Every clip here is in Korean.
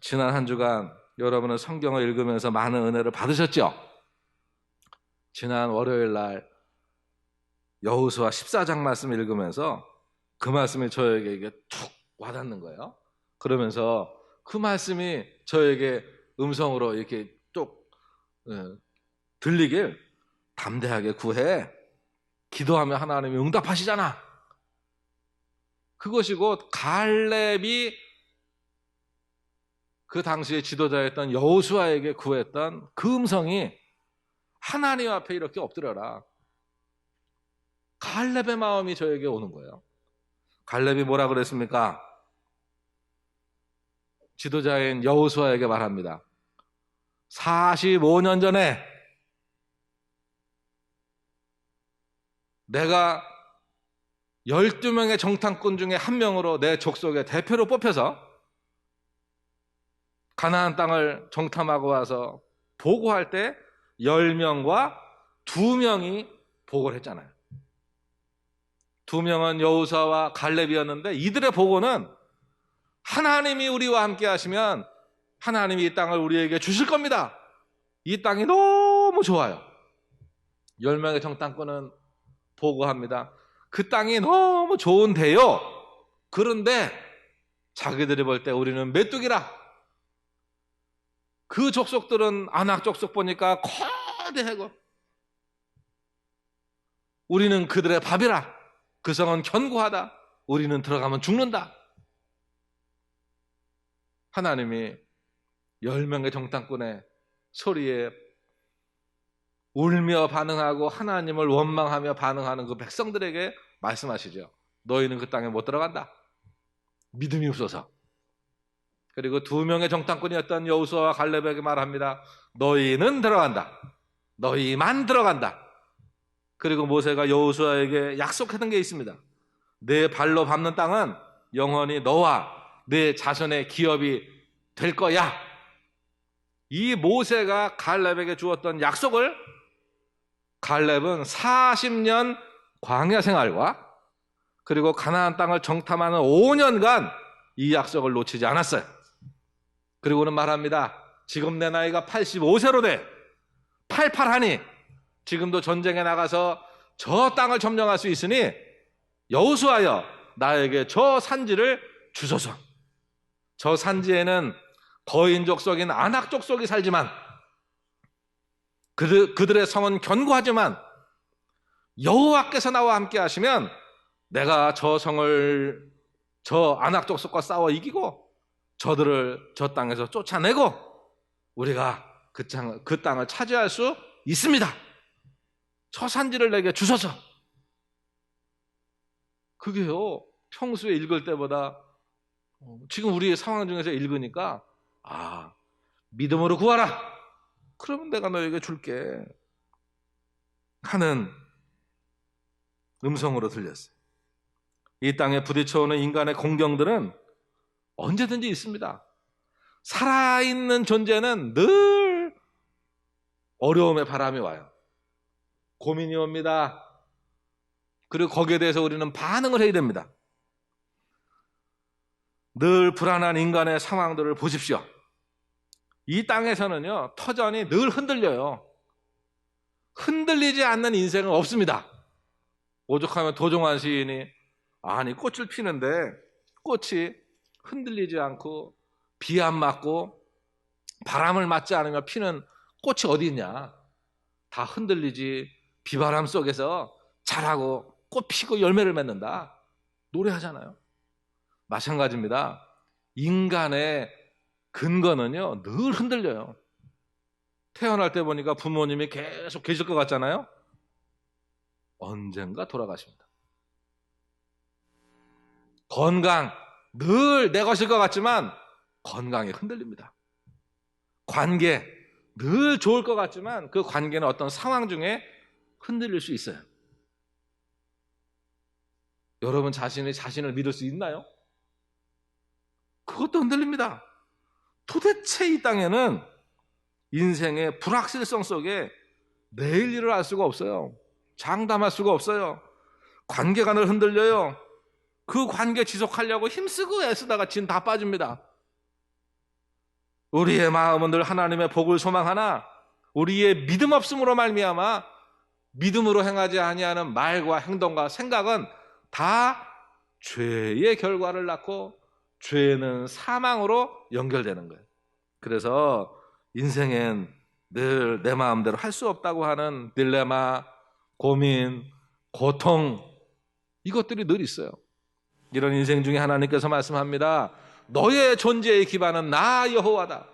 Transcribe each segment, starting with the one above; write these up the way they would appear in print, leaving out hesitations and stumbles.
지난 한 주간 여러분은 성경을 읽으면서 많은 은혜를 받으셨죠? 지난 월요일 날 여호수아 14장 말씀 읽으면서 그 말씀이 저에게 이게 툭 와닿는 거예요. 그러면서 그 말씀이 저에게 음성으로 이렇게 뚝 들리길, 담대하게 구해. 기도하면 하나님이 응답하시잖아. 그것이 곧 갈렙이 그 당시에 지도자였던 여호수아에게 구했던 그 음성이 하나님 앞에 이렇게 엎드려라. 갈렙의 마음이 저에게 오는 거예요. 갈렙이 뭐라 그랬습니까? 지도자인 여호수아에게 말합니다. 45년 전에 내가 12명의 정탐꾼 중에 한 명으로 내 족속의 대표로 뽑혀서 가나안 땅을 정탐하고 와서 보고할 때 10명과 2명이 보고를 했잖아요. 2명은 여호수아와 갈렙이었는데 이들의 보고는 하나님이 우리와 함께 하시면 하나님이 이 땅을 우리에게 주실 겁니다. 이 땅이 너무 좋아요. 10명의 정탐꾼은 보고합니다. 그 땅이 너무 좋은데요. 그런데 자기들이 볼 때 우리는 메뚜기라. 그 족속들은 아낙 족속 보니까 거대하고 우리는 그들의 밥이라. 그 성은 견고하다. 우리는 들어가면 죽는다. 하나님이 10명의 정탐꾼의 소리에 울며 반응하고 하나님을 원망하며 반응하는 그 백성들에게 말씀하시죠. 너희는 그 땅에 못 들어간다. 믿음이 없어서. 그리고 2명의 정탐꾼이었던 여호수아와 갈렙에게 말합니다. 너희는 들어간다. 너희만 들어간다. 그리고 모세가 여호수아에게 약속했던 게 있습니다. 내 발로 밟는 땅은 영원히 너와 내 자손의 기업이 될 거야. 이 모세가 갈렙에게 주었던 약속을 갈렙은 40년 광야 생활과 그리고 가나안 땅을 정탐하는 5년간 이 약속을 놓치지 않았어요. 그리고는 말합니다. 지금 내 나이가 85세로 돼. 팔팔하니 지금도 전쟁에 나가서 저 땅을 점령할 수 있으니 여호수아여 나에게 저 산지를 주소서. 저 산지에는 거인 족속인 아낙 족속이 살지만 그들의 성은 견고하지만 여호와께서 나와 함께 하시면 내가 저 성을 저 아낙 족속과 싸워 이기고 저들을 저 땅에서 쫓아내고 우리가 그 땅을 차지할 수 있습니다. 저 산지를 내게 주소서. 그게요 평소에 읽을 때보다 지금 우리의 상황 중에서 읽으니까 믿음으로 구하라. 그러면 내가 너에게 줄게 하는 음성으로 들렸어요. 이 땅에 부딪혀오는 인간의 공경들은 언제든지 있습니다. 살아있는 존재는 늘 어려움의 바람이 와요. 고민이 옵니다. 그리고 거기에 대해서 우리는 반응을 해야 됩니다. 늘 불안한 인간의 상황들을 보십시오. 이 땅에서는요 터전이 늘 흔들려요. 흔들리지 않는 인생은 없습니다. 오죽하면 도종환 시인이 꽃을 피는데 꽃이 흔들리지 않고 비 안 맞고 바람을 맞지 않으며 피는 꽃이 어디 있냐. 다 흔들리지 비바람 속에서 자라고 꽃 피고 열매를 맺는다. 노래하잖아요. 마찬가지입니다. 인간의 근거는요 늘 흔들려요. 태어날 때 보니까 부모님이 계속 계실 것 같잖아요. 언젠가 돌아가십니다. 건강 늘 내 것일 것 같지만 건강이 흔들립니다. 관계 늘 좋을 것 같지만 그 관계는 어떤 상황 중에 흔들릴 수 있어요. 여러분 자신이 자신을 믿을 수 있나요? 그것도 흔들립니다. 도대체 이 땅에는 인생의 불확실성 속에 내일 일을 알 수가 없어요. 장담할 수가 없어요. 관계가 늘 흔들려요. 그 관계 지속하려고 힘쓰고 애쓰다가 진 다 빠집니다. 우리의 마음은 늘 하나님의 복을 소망하나 우리의 믿음 없음으로 말미암아 믿음으로 행하지 아니하는 말과 행동과 생각은 다 죄의 결과를 낳고 죄는 사망으로 연결되는 거예요. 그래서 인생엔 늘 내 마음대로 할 수 없다고 하는 딜레마, 고민, 고통, 이것들이 늘 있어요. 이런 인생 중에 하나님께서 말씀합니다. 너의 존재의 기반은 나 여호와다.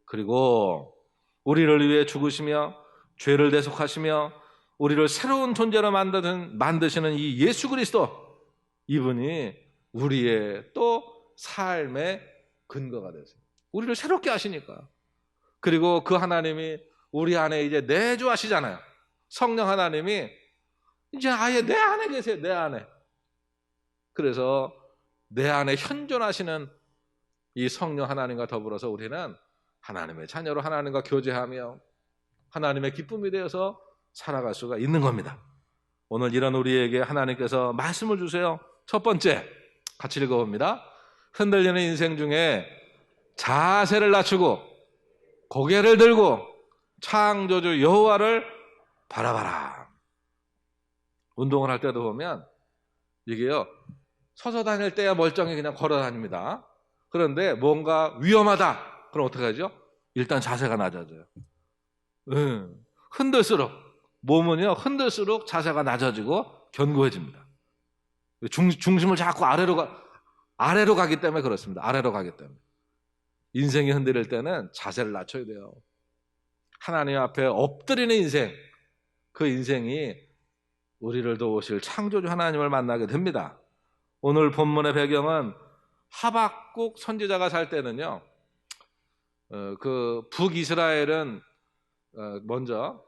그리고 우리를 위해 죽으시며 죄를 대속하시며 우리를 새로운 존재로 만드시는 이 예수 그리스도, 이분이 우리의 또 삶의 근거가 되세요. 우리를 새롭게 하시니까. 그리고 그 하나님이 우리 안에 이제 내주하시잖아요. 성령 하나님이 이제 아예 내 안에 계세요. 내 안에. 그래서 내 안에 현존하시는 이 성령 하나님과 더불어서 우리는 하나님의 자녀로 하나님과 교제하며 하나님의 기쁨이 되어서 살아갈 수가 있는 겁니다. 오늘 이런 우리에게 하나님께서 말씀을 주세요. 첫 번째, 같이 읽어봅니다. 흔들리는 인생 중에 자세를 낮추고 고개를 들고 창조주 여호와를 바라봐라. 운동을 할 때도 보면 이게요, 서서 다닐 때야 멀쩡히 그냥 걸어 다닙니다. 그런데 뭔가 위험하다, 그럼 어떻게 하죠? 일단 자세가 낮아져요. 흔들수록, 몸은요 흔들수록 자세가 낮아지고 견고해집니다. 중심을 자꾸 아래로 가기 때문에 그렇습니다. 아래로 가기 때문에. 인생이 흔들릴 때는 자세를 낮춰야 돼요. 하나님 앞에 엎드리는 인생, 그 인생이 우리를 도우실 창조주 하나님을 만나게 됩니다. 오늘 본문의 배경은 하박국 선지자가 살 때는요, 그 북이스라엘은 먼저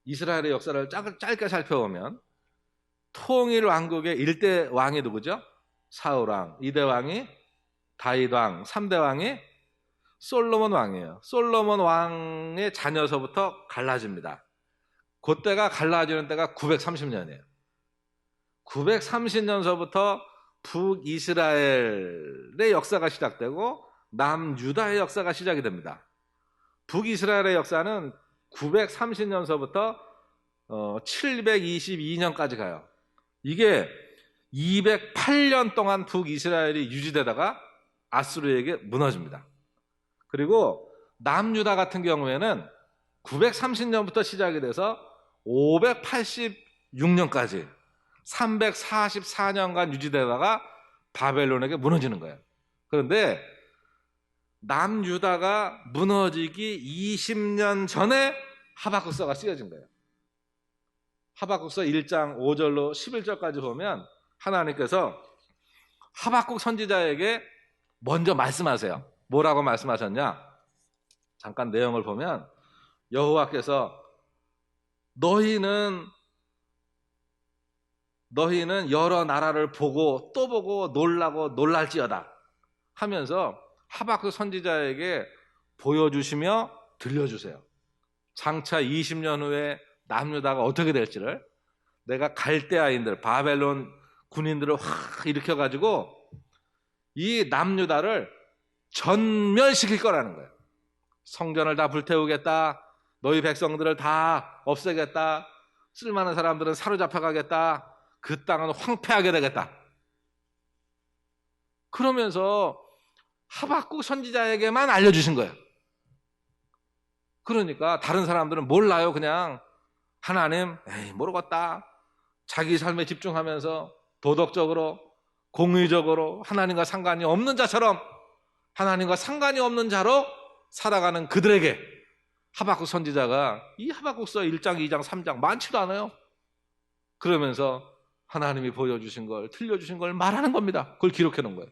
이스라엘의 역사를 짧게 살펴보면 통일 왕국의 1대 왕이 누구죠? 사울왕, 2대 왕이 다윗왕, 3대 왕이 솔로몬 왕이에요. 솔로몬 왕의 자녀서부터 갈라집니다. 그때가 갈라지는 때가 930년이에요. 930년서부터 북이스라엘의 역사가 시작되고 남유다의 역사가 시작이 됩니다. 북이스라엘의 역사는 930년서부터 722년까지 가요. 이게 208년 동안 북이스라엘이 유지되다가 아수르에게 무너집니다. 그리고 남유다 같은 경우에는 930년부터 시작이 돼서 586년까지 344년간 유지되다가 바벨론에게 무너지는 거예요. 그런데 남유다가 무너지기 20년 전에 하박국서가 쓰여진 거예요. 하박국서 1장 5절로 11절까지 보면 하나님께서 하박국 선지자에게 먼저 말씀하세요. 뭐라고 말씀하셨냐? 잠깐 내용을 보면 여호와께서 너희는 여러 나라를 보고 또 보고 놀라고 놀랄지어다 하면서 하박국 선지자에게 보여주시며 들려주세요. 장차 20년 후에 남유다가 어떻게 될지를, 내가 갈대아인들, 바벨론 군인들을 확 일으켜가지고 이 남유다를 전멸시킬 거라는 거예요. 성전을 다 불태우겠다, 너희 백성들을 다 없애겠다, 쓸만한 사람들은 사로잡혀가겠다, 그 땅은 황폐하게 되겠다. 그러면서 하박국 선지자에게만 알려주신 거예요. 그러니까 다른 사람들은 몰라요. 그냥 하나님 모르겠다, 자기 삶에 집중하면서 도덕적으로 공의적으로 하나님과 상관이 없는 자처럼 하나님과 상관이 없는 자로 살아가는 그들에게 하박국 선지자가 이 하박국서 1장, 2장, 3장 많지도 않아요. 그러면서 하나님이 보여주신 걸, 들려주신 걸 말하는 겁니다. 그걸 기록해 놓은 거예요.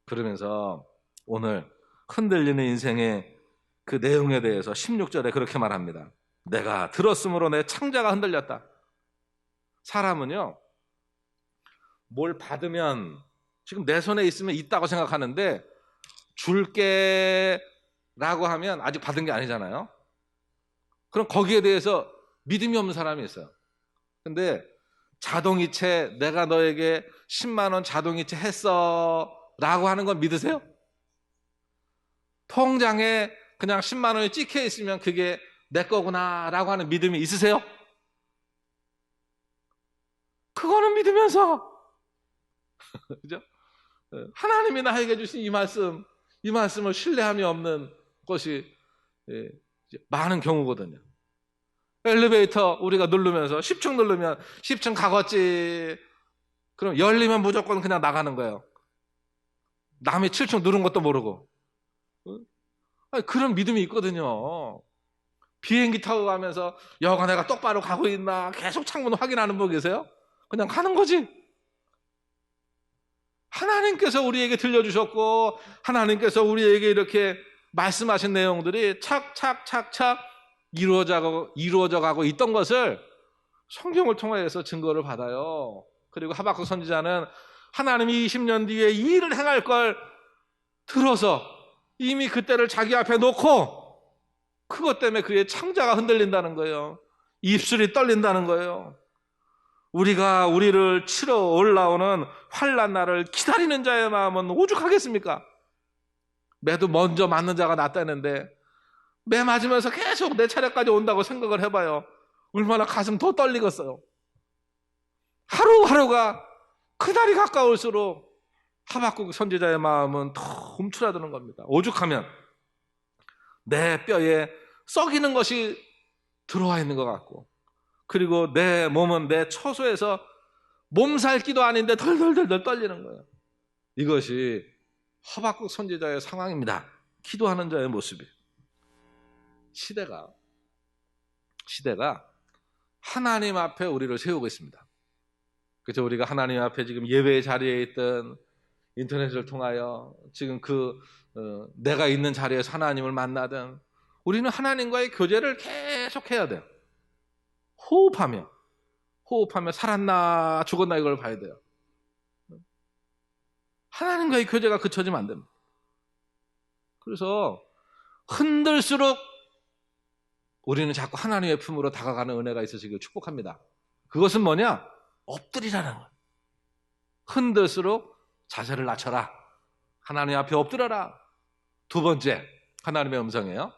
그러면서 오늘 흔들리는 인생의 그 내용에 대해서 16절에 그렇게 말합니다. 내가 들었으므로 내 창자가 흔들렸다. 사람은요, 뭘 받으면 지금 내 손에 있으면 있다고 생각하는데 줄게 라고 하면 아직 받은 게 아니잖아요. 그럼 거기에 대해서 믿음이 없는 사람이 있어요. 근데 자동이체, 내가 너에게 10만 원 자동이체 했어 라고 하는 건 믿으세요? 통장에 그냥 10만 원이 찍혀 있으면 그게 내 거구나라고 하는 믿음이 있으세요? 그거는 믿으면서 그죠? 하나님이 나에게 주신 이 말씀을 신뢰함이 없는 것이 많은 경우거든요. 엘리베이터 우리가 누르면서 10층 누르면 10층 가겠지. 그럼 열리면 무조건 그냥 나가는 거예요. 남이 7층 누른 것도 모르고. 그런 믿음이 있거든요. 비행기 타고 가면서 여가 내가 똑바로 가고 있나 계속 창문 확인하는 분 계세요? 그냥 가는 거지. 하나님께서 우리에게 들려주셨고 하나님께서 우리에게 이렇게 말씀하신 내용들이 착착착착 이루어져 가고 있던 것을 성경을 통해서 증거를 받아요. 그리고 하박국 선지자는 하나님이 20년 뒤에 이 일을 행할 걸 들어서 이미 그때를 자기 앞에 놓고 그것 때문에 그의 창자가 흔들린다는 거예요. 입술이 떨린다는 거예요. 우리가 우리를 치러 올라오는 환난 날을 기다리는 자의 마음은 오죽하겠습니까? 매도 먼저 맞는 자가 낫다는데 매 맞으면서 계속 내 차례까지 온다고 생각을 해봐요. 얼마나 가슴 더 떨리겠어요. 하루하루가 그날이 가까울수록 하박국 선지자의 마음은 더 움츠러드는 겁니다. 오죽하면 내 뼈에 썩이는 것이 들어와 있는 것 같고 그리고 내 몸은 내 처소에서 몸살기도 아닌데 덜덜덜 떨리는 거예요. 이것이 하박국 선지자의 상황입니다. 기도하는 자의 모습이. 시대가 하나님 앞에 우리를 세우고 있습니다. 그래서 우리가 하나님 앞에 지금 예배의 자리에 있든 인터넷을 통하여 지금 내가 있는 자리에서 하나님을 만나든 우리는 하나님과의 교제를 계속 해야 돼요. 호흡하며 살았나 죽었나 이걸 봐야 돼요. 하나님과의 교제가 그쳐지면 안 됩니다. 그래서 흔들수록 우리는 자꾸 하나님의 품으로 다가가는 은혜가 있으시길 축복합니다. 그것은 뭐냐? 엎드리라는 거예요. 흔들수록 자세를 낮춰라. 하나님 앞에 엎드려라. 두 번째 하나님의 음성이에요.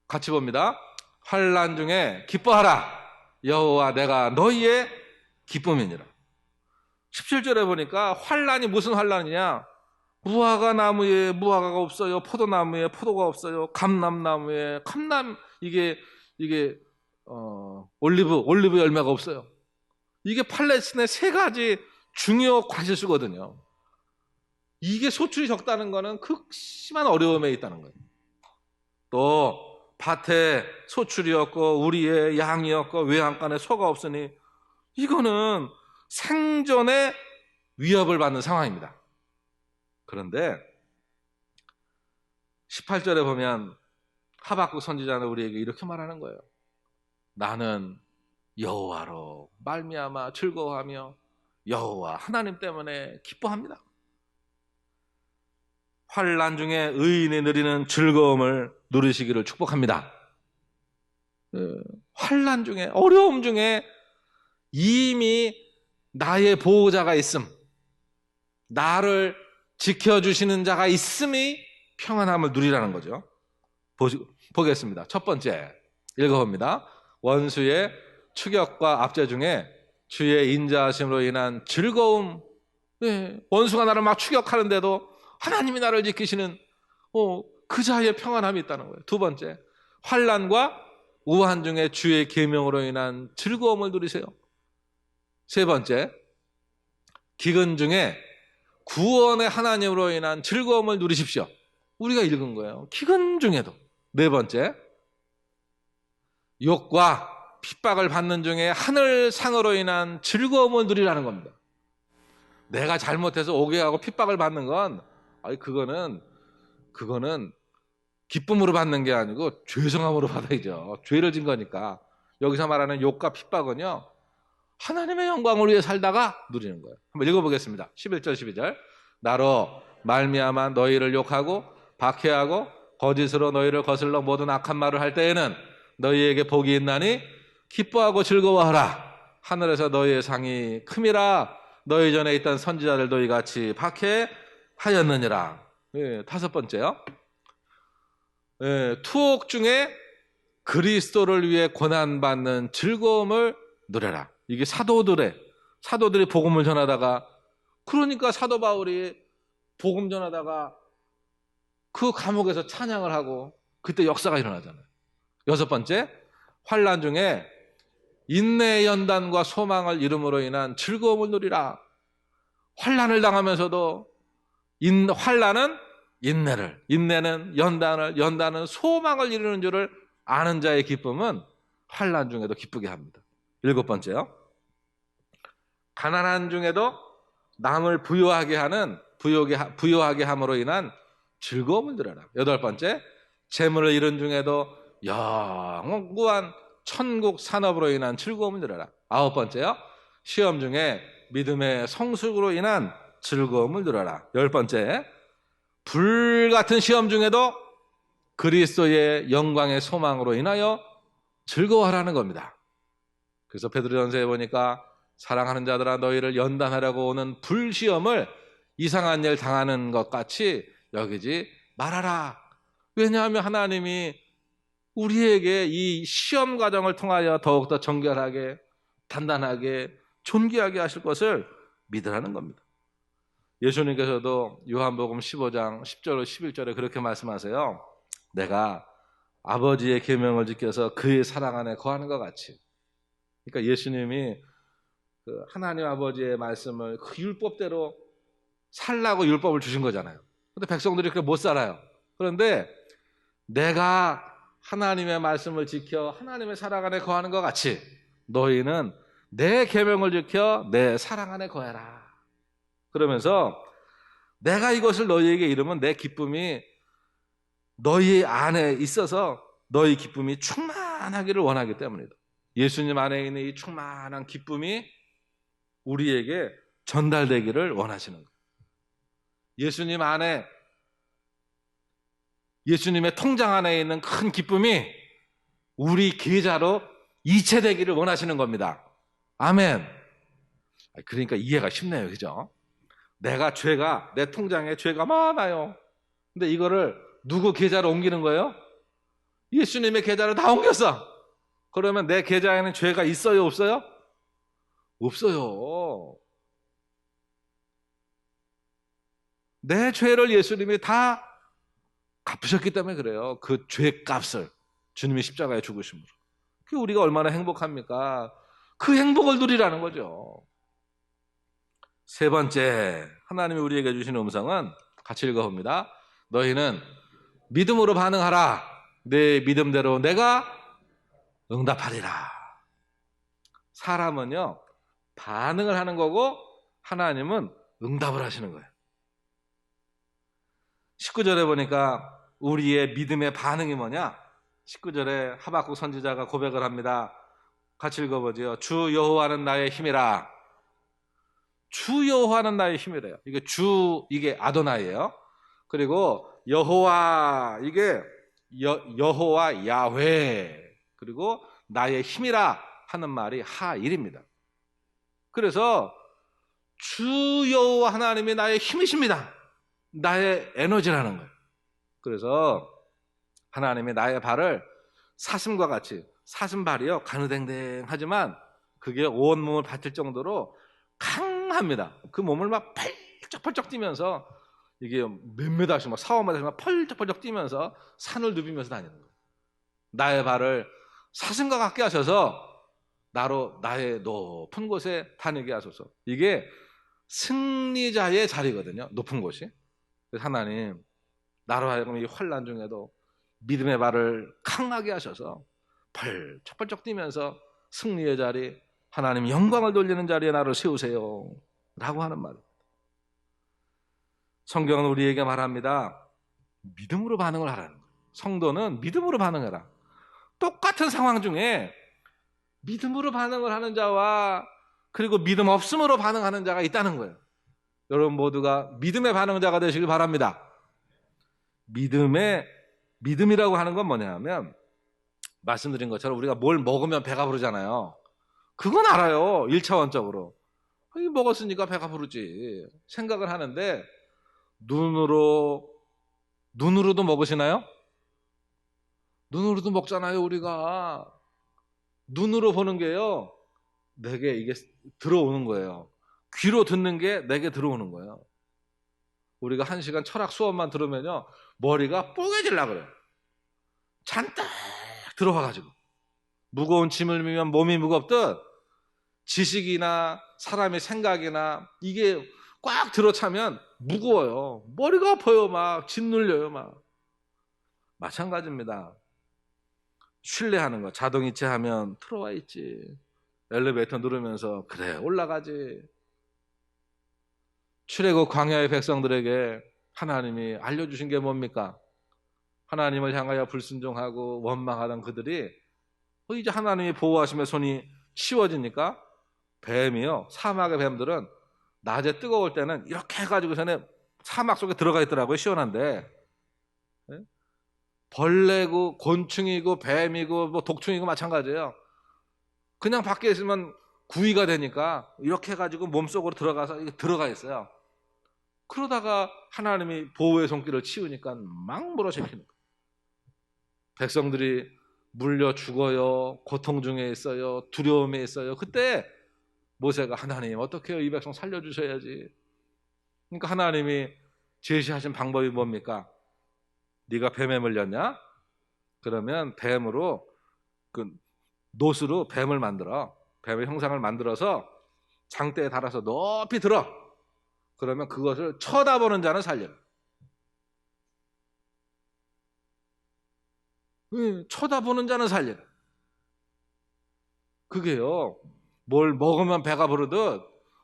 같이 봅니다. 환난 중에 기뻐하라. 여호와 내가 너희의 기쁨이니라. 17절에 보니까 환난이 무슨 환난이냐? 무화과 나무에 무화과가 없어요. 포도나무에 포도가 없어요. 감람나무에 이게 올리브 열매가 없어요. 이게 팔레스틴의 세 가지 중요 과실수거든요. 이게 소출이 적다는 거는 극심한 어려움에 있다는 거예요. 또 밭에 소출이 없고 우리의 양이 없고 외양간에 소가 없으니 이거는 생존의 위협을 받는 상황입니다. 그런데 18절에 보면 하박국 선지자는 우리에게 이렇게 말하는 거예요. 나는 여호와로 말미암아 즐거워하며 여호와 하나님 때문에 기뻐합니다. 환난 중에 의인이 누리는 즐거움을 누리시기를 축복합니다. 환난 중에 어려움 중에 이미 나의 보호자가 있음, 나를 지켜주시는 자가 있음이 평안함을 누리라는 거죠. 보겠습니다. 첫 번째 읽어봅니다. 원수의 추격과 압제 중에 주의 인자하심으로 인한 즐거움. 원수가 나를 막 추격하는데도 하나님이 나를 지키시는 그 자의 평안함이 있다는 거예요. 두 번째, 환난과 우한 중에 주의 계명으로 인한 즐거움을 누리세요. 세 번째, 기근 중에 구원의 하나님으로 인한 즐거움을 누리십시오. 우리가 읽은 거예요. 기근 중에도. 네 번째, 욕과 핍박을 받는 중에 하늘상으로 인한 즐거움을 누리라는 겁니다. 내가 잘못해서 오개하고 핍박을 받는 건 그거는 기쁨으로 받는 게 아니고 죄성함으로 받아야죠. 죄를 진 거니까. 여기서 말하는 욕과 핍박은요, 하나님의 영광을 위해 살다가 누리는 거예요. 한번 읽어보겠습니다. 11절 12절. 나로 말미암아 너희를 욕하고 박해하고 거짓으로 너희를 거슬러 모든 악한 말을 할 때에는 너희에게 복이 있나니 기뻐하고 즐거워하라. 하늘에서 너희의 상이 큼이라. 너희 전에 있던 선지자들도 이같이 박해하였느니라. 다섯 번째요. 투옥 중에 그리스도를 위해 고난받는 즐거움을 누려라. 이게 사도들이 복음을 전하다가, 그러니까 사도 바울이 복음 전하다가 그 감옥에서 찬양을 하고 그때 역사가 일어나잖아요. 여섯 번째, 환난 중에 인내의 연단과 소망을 이름으로 인한 즐거움을 누리라. 환난을 당하면서도 환난은 인내를, 인내는 연단을, 연단은 소망을 이루는 줄을 아는 자의 기쁨은 환난 중에도 기쁘게 합니다. 일곱 번째요, 가난한 중에도 남을 부유하게 함으로 인한 즐거움을 누려라. 여덟 번째, 재물을 잃은 중에도 영원한 천국 산업으로 인한 즐거움을 누려라. 아홉 번째요, 시험 중에 믿음의 성숙으로 인한 즐거움을 누려라. 열 번째, 불같은 시험 중에도 그리스도의 영광의 소망으로 인하여 즐거워하라는 겁니다. 그래서 베드로전서에 보니까 사랑하는 자들아 너희를 연단하려고 오는 불시험을 이상한 일 당하는 것 같이 여기지 말아라. 왜냐하면 하나님이 우리에게 이 시험 과정을 통하여 더욱더 정결하게, 단단하게, 존귀하게 하실 것을 믿으라는 겁니다. 예수님께서도 요한복음 15장 10절 11절에 그렇게 말씀하세요. 내가 아버지의 계명을 지켜서 그의 사랑 안에 거하는 것 같이. 그러니까 예수님이 그 하나님 아버지의 말씀을 그 율법대로 살라고 율법을 주신 거잖아요. 그런데 백성들이 그렇게 못 살아요. 그런데 내가 하나님의 말씀을 지켜 하나님의 사랑 안에 거하는 것 같이 너희는 내 계명을 지켜 내 사랑 안에 거해라. 그러면서 내가 이것을 너희에게 이루면 내 기쁨이 너희 안에 있어서 너희 기쁨이 충만하기를 원하기 때문이다. 예수님 안에 있는 이 충만한 기쁨이 우리에게 전달되기를 원하시는 거예요. 예수님 안에, 예수님의 통장 안에 있는 큰 기쁨이 우리 계좌로 이체되기를 원하시는 겁니다. 아멘. 그러니까 이해가 쉽네요. 그죠? 내 통장에 죄가 많아요. 근데 이거를 누구 계좌로 옮기는 거예요? 예수님의 계좌로 다 옮겼어. 그러면 내 계좌에는 죄가 있어요? 없어요? 없어요. 내 죄를 예수님이 다 갚으셨기 때문에 그래요. 그 죄값을 주님이 십자가에 죽으심으로. 그게 우리가 얼마나 행복합니까? 그 행복을 누리라는 거죠. 세 번째, 하나님이 우리에게 주시는 음성은 같이 읽어봅니다. 너희는 믿음으로 반응하라. 내 믿음대로 내가 응답하리라. 사람은요, 반응을 하는 거고 하나님은 응답을 하시는 거예요. 19절에 보니까 우리의 믿음의 반응이 뭐냐? 19절에 하박국 선지자가 고백을 합니다. 같이 읽어보죠. 주 여호와는 나의 힘이라. 주 여호와는 나의 힘이래요. 이게 아도나이예요. 그리고 여호와, 이게 여호와 야훼, 그리고 나의 힘이라 하는 말이 하일입니다. 그래서 주 여호와 하나님이 나의 힘이십니다. 나의 에너지라는 거예요. 그래서 하나님이 나의 발을 사슴과 같이, 사슴발이요 가느댕댕하지만 그게 온 몸을 받칠 정도로 강합니다. 그 몸을 막 펄쩍펄쩍 뛰면서, 이게 몇 메다씩 막 4~5m씩 막 펄쩍펄쩍 뛰면서 산을 누비면서 다니는 거예요. 나의 발을 사슴과 같게 하셔서 나의 높은 곳에 다니게 하소서. 이게 승리자의 자리거든요. 높은 곳이. 그래서 하나님, 나로 하여금 이 환난 중에도 믿음의 발을 강하게 하셔서 펄쩍펄쩍 뛰면서 승리의 자리, 하나님 영광을 돌리는 자리에 나를 세우세요 라고 하는 말. 성경은 우리에게 말합니다. 믿음으로 반응을 하라는 거예요. 성도는 믿음으로 반응해라. 똑같은 상황 중에 믿음으로 반응을 하는 자와 그리고 믿음 없음으로 반응하는 자가 있다는 거예요. 여러분 모두가 믿음의 반응자가 되시길 바랍니다. 믿음이라고 하는 건 뭐냐면, 말씀드린 것처럼 우리가 뭘 먹으면 배가 부르잖아요. 그건 알아요. 1차원적으로. 이거 먹었으니까 배가 부르지 생각을 하는데, 눈으로도 먹으시나요? 눈으로도 먹잖아요, 우리가. 눈으로 보는 게요, 내게 이게 들어오는 거예요. 귀로 듣는 게 내게 들어오는 거예요. 우리가 1시간 철학 수업만 들으면요, 머리가 뽀개질라 그래요. 잔뜩 들어와가지고. 무거운 짐을 미면 몸이 무겁듯 지식이나 사람의 생각이나 이게 꽉 들어차면 무거워요. 머리가 아파요. 막 짓눌려요. 막. 마찬가지입니다. 신뢰하는 거. 자동이체 하면 들어와 있지. 엘리베이터 누르면서 그래 올라가지. 출애굽 광야의 백성들에게 하나님이 알려주신 게 뭡니까? 하나님을 향하여 불순종하고 원망하던 그들이 이제 하나님이 보호하시며 손이 치워지니까 뱀이요, 사막의 뱀들은 낮에 뜨거울 때는 이렇게 해가지고서는 사막 속에 들어가 있더라고요. 시원한데. 벌레고 곤충이고 뱀이고 뭐 독충이고 마찬가지예요. 그냥 밖에 있으면 구이가 되니까 이렇게 해가지고 몸속으로 들어가서 들어가 있어요. 그러다가 하나님이 보호의 손길을 치우니까 막 물어잡히는 거예요. 백성들이 물려 죽어요. 고통 중에 있어요. 두려움에 있어요. 그때 모세가 하나님 어떻게 해요? 이 백성 살려주셔야지. 그러니까 하나님이 제시하신 방법이 뭡니까? 네가 뱀에 물렸냐? 그러면 뱀으로 그 노스로 뱀을 만들어. 뱀의 형상을 만들어서 장대에 달아서 높이 들어. 그러면 그것을 쳐다보는 자는 살려라. 쳐다보는 자는 살려라. 그게요, 뭘 먹으면 배가 부르듯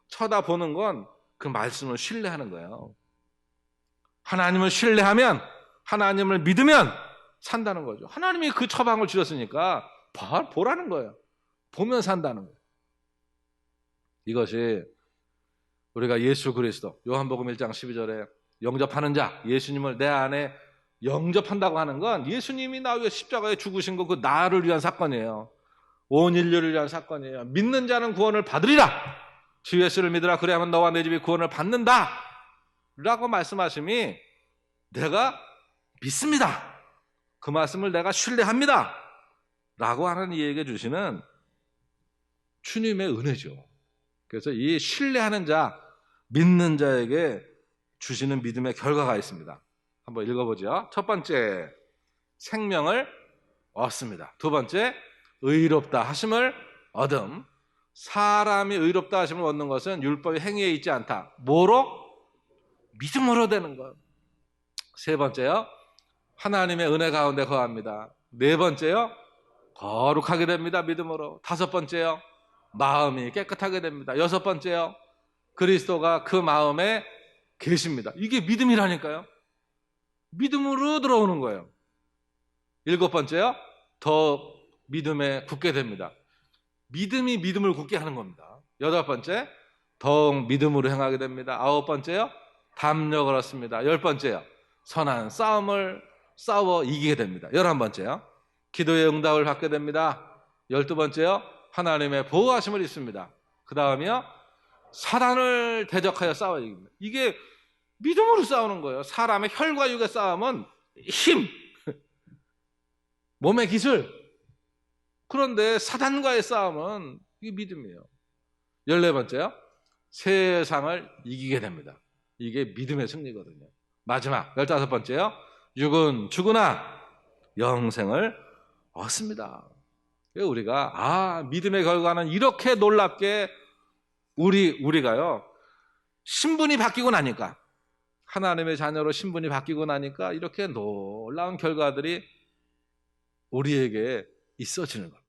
쳐다보는 건 그 말씀을 신뢰하는 거예요. 하나님을 신뢰하면, 하나님을 믿으면 산다는 거죠. 하나님이 그 처방을 주셨으니까 보라는 거예요. 보면 산다는 거예요. 이것이 우리가 예수 그리스도, 요한복음 1장 12절에 영접하는 자, 예수님을 내 안에 영접한다고 하는 건 예수님이 나 위해 십자가에 죽으신 거 그 나를 위한 사건이에요. 온 인류를 위한 사건이에요. 믿는 자는 구원을 받으리라. 주 예수를 믿으라. 그래야만 너와 내 집이 구원을 받는다 라고 말씀하심이 내가 믿습니다. 그 말씀을 내가 신뢰합니다 라고 하는 이에게 주시는 주님의 은혜죠. 그래서 이 신뢰하는 자, 믿는 자에게 주시는 믿음의 결과가 있습니다. 한번 읽어보죠. 첫 번째, 생명을 얻습니다. 두 번째, 의롭다 하심을 얻음. 사람이 의롭다 하심을 얻는 것은 율법의 행위에 있지 않다. 뭐로? 믿음으로 되는 것. 세 번째요, 하나님의 은혜 가운데 거합니다. 네 번째요, 거룩하게 됩니다. 믿음으로. 다섯 번째요, 마음이 깨끗하게 됩니다. 여섯 번째요, 그리스도가 그 마음에 계십니다. 이게 믿음이라니까요. 믿음으로 들어오는 거예요. 일곱 번째요, 더 믿음에 굳게 됩니다. 믿음이 믿음을 굳게 하는 겁니다. 여덟 번째, 더욱 믿음으로 행하게 됩니다. 아홉 번째요, 담력을 얻습니다. 열 번째요, 선한 싸움을 싸워 이기게 됩니다. 11번째요, 기도의 응답을 받게 됩니다. 12번째요, 하나님의 보호하심을 입습니다. 그 다음이요, 사단을 대적하여 싸워 이깁니다. 이게 믿음으로 싸우는 거예요. 사람의 혈과 육의 싸움은 힘, 몸의 기술. 그런데 사단과의 싸움은 이게 믿음이에요. 14번째요, 세상을 이기게 됩니다. 이게 믿음의 승리거든요. 마지막 15번째요, 육은 죽으나 영생을 얻습니다. 우리가 믿음의 결과는 이렇게 놀랍게 우리가요, 신분이 바뀌고 나니까, 하나님의 자녀로 신분이 바뀌고 나니까 이렇게 놀라운 결과들이 우리에게 있어지는 겁니다.